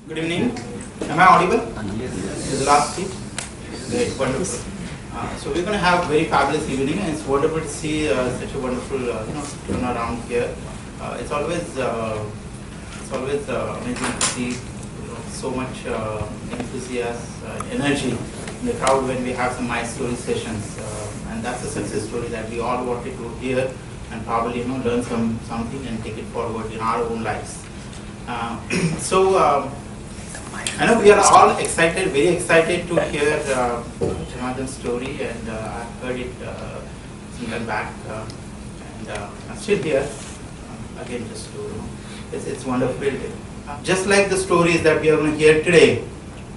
Good evening. Am I audible? Yes. This is the last seat. Great, wonderful. So we're going to have a very fabulous evening, and it's wonderful to see such a wonderful turnaround here. It's always amazing to see so much enthusiasm, energy in the crowd when we have some nice story sessions, and that's a success story that we all wanted to hear and probably learn something and take it forward in our own lives. I know we are all excited, very excited to hear Janardan's story, and I've heard it some time back, and I'm still here. Again, just to it's wonderful. Just like the stories that we are going to hear today,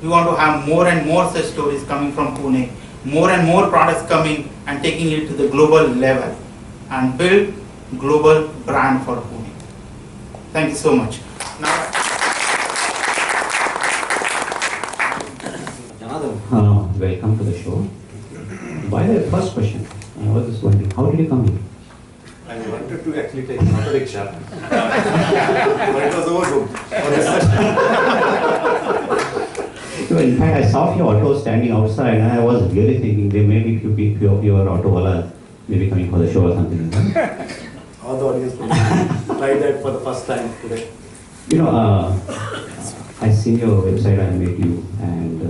we want to have more and more such stories coming from Pune, more and more products coming and taking it to the global level, and build global brand for Pune. Thank you so much. Now, welcome to the show. By the first question, I was just wondering, how did you come here? I wanted to actually take an auto rickshaw, but it was overbooked. In fact, I saw your auto standing outside, and I was really thinking there may be few of your auto wallahs maybe coming for the show or something. All the audience tried that for the first time today. I seen your website, I met you, and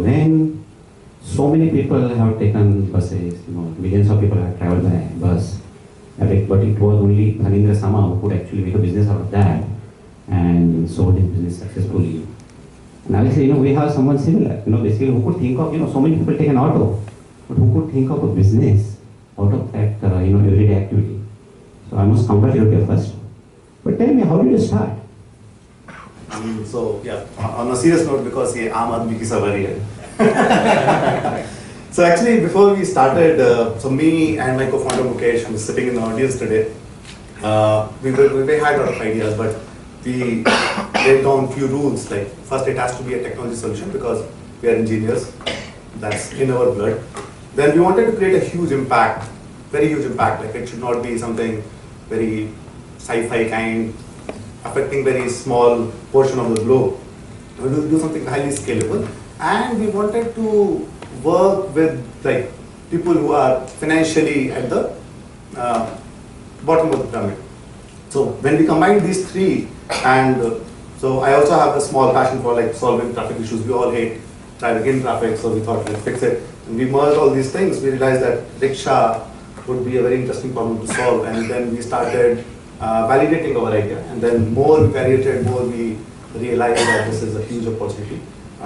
when so many people have taken buses, millions of people have traveled by bus, but it was only Dhanindra Sama who could actually make a business out of that and sold his business successfully. And obviously, we have someone similar, basically who could think of, so many people take an auto, but who could think of a business out of that, everyday activity. So I must congratulate you first. But tell me, how did you start? On a serious note, because ye aam aadmi ki savari hai. So actually, before we started, so me and my co-founder Mukesh, who is sitting in the audience today, we had a lot of ideas, but we laid down few rules. Like first, it has to be a technology solution because we are engineers. That's in our blood. Then we wanted to create a huge impact, very huge impact. Like it should not be something very sci-fi kind, affecting very small portion of the globe. We will do something highly scalable, and we wanted to work with like people who are financially at the bottom of the pyramid. So when we combine these three, and so I also have a small passion for like solving traffic issues. We all hate in traffic, so we thought let's fix it. And we merged all these things. We realized that rickshaw would be a very interesting problem to solve, and then we started validating our idea, and then more we validated, more we realized that this is a huge opportunity.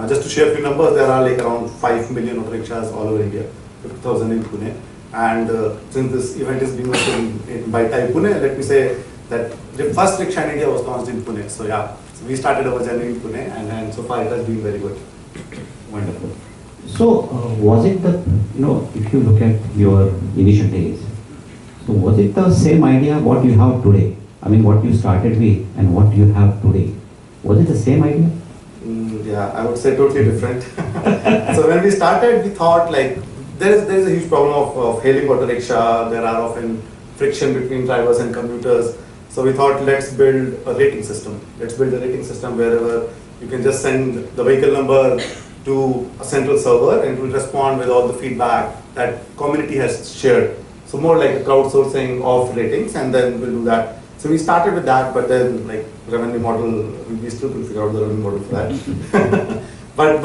Just to share a few numbers, there are like around 5 million auto rickshaws all over India, 50,000 in Pune. And since this event is being hosted by TiE Pune, let me say that the first rickshaw in India was launched in Pune. So yeah, so we started our journey in Pune, and so far it has been very good. Wonderful. So was it the, if you look at your initial days, so was it the same idea what you have today? I mean, what you started with and what you have today, was it the same idea? Yeah, I would say totally different. So when we started, we thought like there is a huge problem of hailing auto rickshaw. There are often friction between drivers and commuters. So we thought let's build a rating system. Let's build a rating system wherever you can just send the vehicle number to a central server and it will respond with all the feedback that community has shared. So more like a crowdsourcing of ratings, and then we'll do that. So we started with that, but then like revenue model, we still couldn't figure out the revenue model for that. but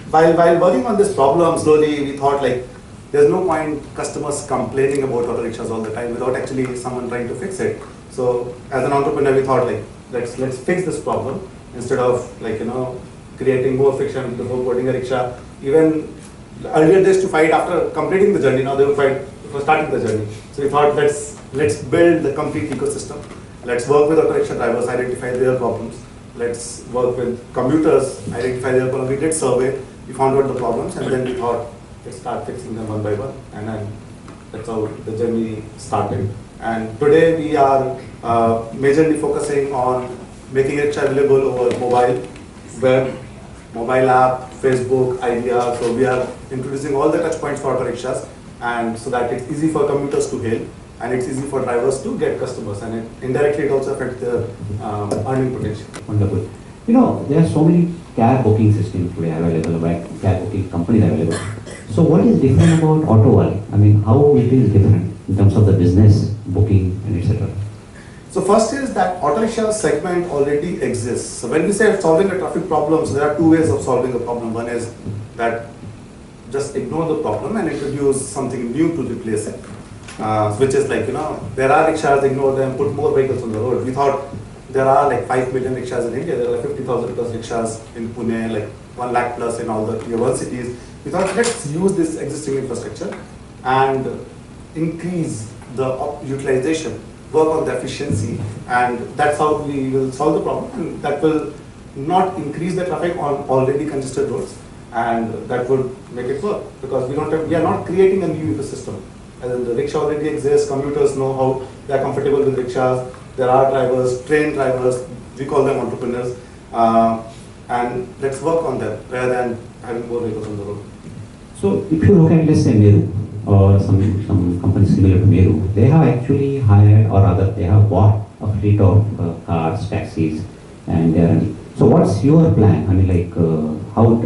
while working on this problem slowly, we thought like there's no point customers complaining about auto rickshaws all the time without actually someone trying to fix it. So as an entrepreneur, we thought like let's fix this problem instead of like creating more friction before boarding a rickshaw. Even earlier they used to fight after completing the journey. Now they will fight for starting the journey. So we thought let's build the complete ecosystem. Let's work with auto rickshaw drivers, identify their problems. Let's work with commuters, identify their problems. We did survey, we found out the problems, and then we thought let's start fixing them one by one. And then that's how the journey started. And today we are majorly focusing on making rickshaw available over mobile, web, mobile app, Facebook, idea. So we are introducing all the touch points for auto rickshaws, and so that it's easy for commuters to hail and it's easy for drivers to get customers, and indirectly it also affects their earning potential. Wonderful. There are so many cab booking systems today available, like cab booking companies available. So what is different about auto world? I mean, how it is different in terms of the business, booking, and etc. So first is that auto rickshaw segment already exists. So when we say solving a traffic problem, so there are two ways of solving a problem. One is that just ignore the problem and introduce something new to replace it. Which is like, there are rickshaws, ignore them, put more vehicles on the road. We thought there are like 5 million rickshaws in India, there are like 50,000 plus rickshaws in Pune, like 1 lakh plus in all the tier 1 cities. We thought let's use this existing infrastructure and increase the utilization, work on the efficiency, and that's how we will solve the problem, and that will not increase the traffic on already congested roads, and that would make it work, because we are not creating a new ecosystem. And the rickshaw already exists, commuters know how they are comfortable with rickshaws, there are drivers, trained drivers, we call them entrepreneurs, and let's work on them rather than having more vehicles on the road. So if you look at, let's say, Meru, or some companies similar to Meru, they have actually hired, or rather they have bought a fleet of cars, taxis, and they are running. So what's your plan? I mean, like, how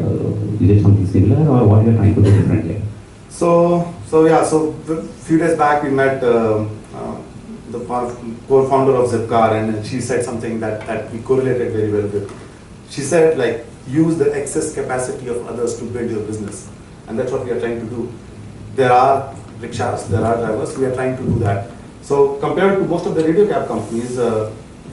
is it something similar, or what you are trying to do differently? So a few days back we met the co-founder of Zipcar, and she said something that we correlated very well with. She said, like, use the excess capacity of others to build your business, and that's what we are trying to do. There are rickshaws, there are drivers, we are trying to do that. So compared to most of the radio cab companies,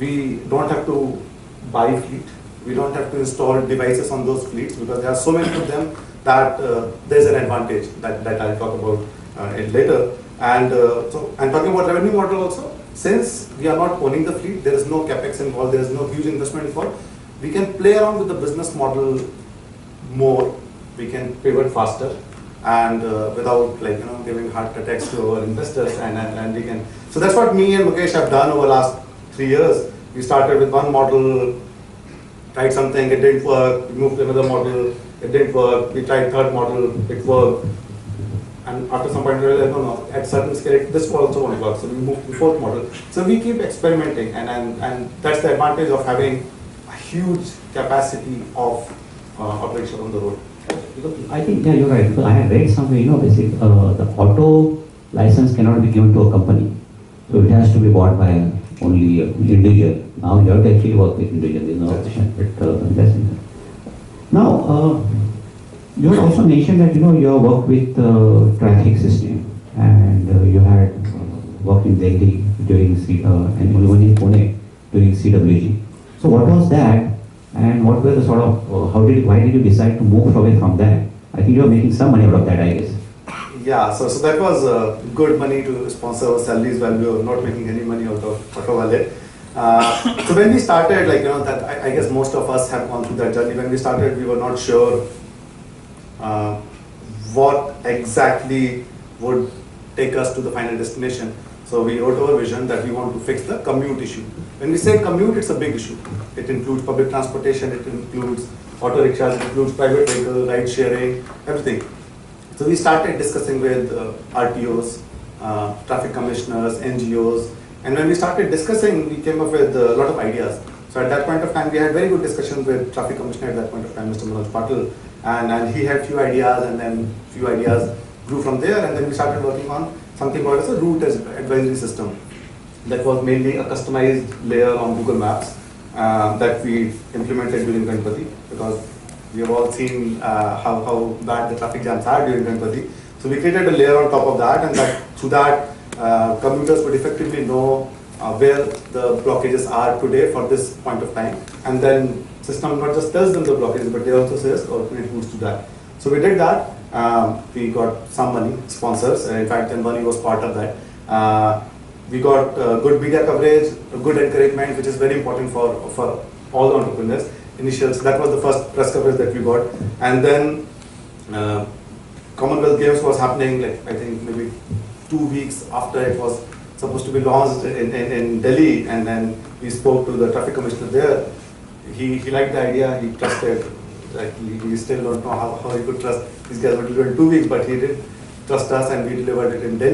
we don't have to buy fleet, we don't have to install devices on those fleets, because there are so many of them that there's an advantage that I'll talk about later. And I'm talking about revenue model also. Since we are not owning the fleet, there is no capex involved, there is no huge investment involved, we can play around with the business model more, we can pivot faster, and without, like, giving heart attacks to our investors, and we can. So that's what me and Mukesh have done over the last 3 years. We started with one model, tried something, it didn't work, we moved to another model, it didn't work, we tried third model, it worked, and after some point we realized, no, at certain scale this also won't work, so we moved to the fourth model. So we keep experimenting, and that's the advantage of having a huge capacity of operation on the road. Because I think, yeah, you're right, because I had read somewhere, basically, the auto license cannot be given to a company, so it has to be bought by only individual. Now you have to actually work with individual, there's no option. Now, you had also mentioned that, you have worked with traffic system, and you had worked in Delhi during and even in Pune during CWG. So what was that? And what were the sort of, why did you decide to move away from that? I think you are making some money out of that, I guess. Yeah, so that was good money to sponsor our salaries while we were not making any money out of Auto Wallet. So when we started, that I guess most of us have gone through that journey. When we started, we were not sure what exactly would take us to the final destination. So we wrote our vision that we want to fix the commute issue. When we say commute, it's a big issue. It includes public transportation, it includes auto rickshaws, it includes private vehicle, ride sharing, everything. So we started discussing with RTOs, traffic commissioners, NGOs, and when we started discussing, we came up with a lot of ideas. So at that point of time, we had very good discussions with traffic commissioner at that point of time, Mr. Manoj Patil, and he had few ideas, and then few ideas grew from there, and then we started working on something called as a route advisory system. That was mainly a customized layer on Google Maps that we implemented during Ganpati, because we have all seen how bad the traffic jams are during Ganpati. So we created a layer on top of that, and through that, commuters would effectively know where the blockages are today for this point of time, and then system not just tells them the blockages, but they also says alternate routes to that. So we did that. We got some money, sponsors. In fact, then money was part of that. We got good media coverage, good encouragement, which is very important for all the entrepreneurs. Initials, that was the first press coverage that we got, and then Commonwealth Games was happening, like I think maybe 2 weeks after it was supposed to be launched in Delhi, and then we spoke to the traffic commissioner there. He liked the idea, he trusted. Like we still don't know how he could trust these guys would do it in 2 weeks, but he did trust us, and we delivered it in Delhi.